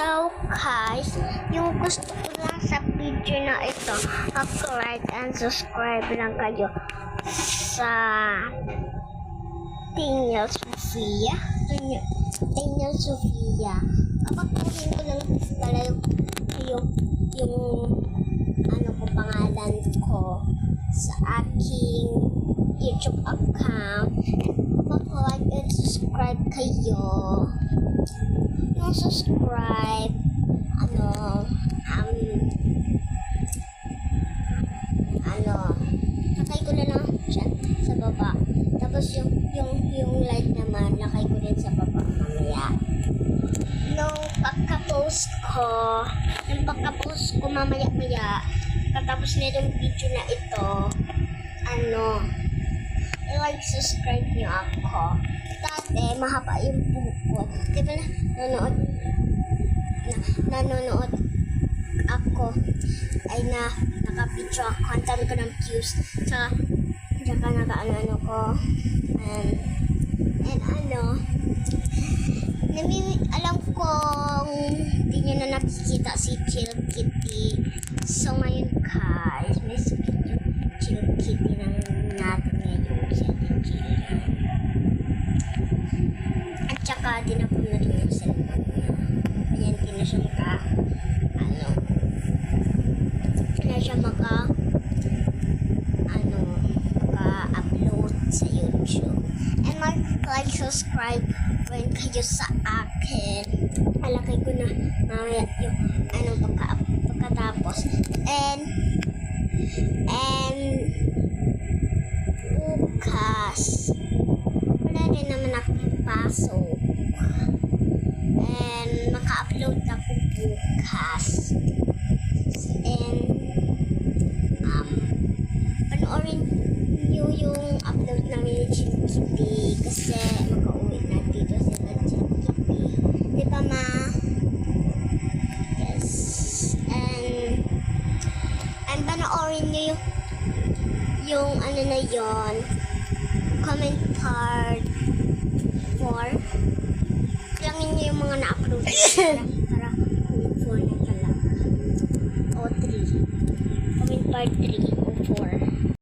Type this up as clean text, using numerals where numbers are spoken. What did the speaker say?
So guys, yung gusto ko lang sa video na ito, mag-like and subscribe lang kayo sa Tingel Sofia. Tingel Sofia. Kapagpunin ko lang pala yung ano ko, pangalan ko sa aking YouTube account. Mag-like and subscribe kayo. Yung subscribe, lakay ko na lang siya sa baba. Tapos yung like naman, lakay ko din sa baba mamaya. Nung pagka-post ko mamaya-maya, katapos na yung video na ito, like, subscribe niyo ako. Dati, mahaba yung buhok ko. Di ba nanonood ako, ay naka-picture ako. Ang dami ko ng views. Tsaka naka-ano ko. Alam kong hindi nyo na nakikita si Chill Kitty. So, ngayon guys, may Chill Kitty ng natin ngayon. At saka, dinapon na rin yung cellphone niya. Ayan, hindi na siya maka-upload sa YouTube. And like, subscribe rin kayo sa akin. Alakay ko na mamaya yung pagkatapos. And bukas wala rin naman nakapasok. And maka-upload ako bukas. And panoorin nyo yung upload namin ni Chill Kitty kasi makauwi na dito sila Chill Kitty. Di ba ma? Yes. And panoorin nyo yung na yon, comment part 4. Langin nyo yung mga na-upload para comment 4 na talaga. O 3. Comment part 3.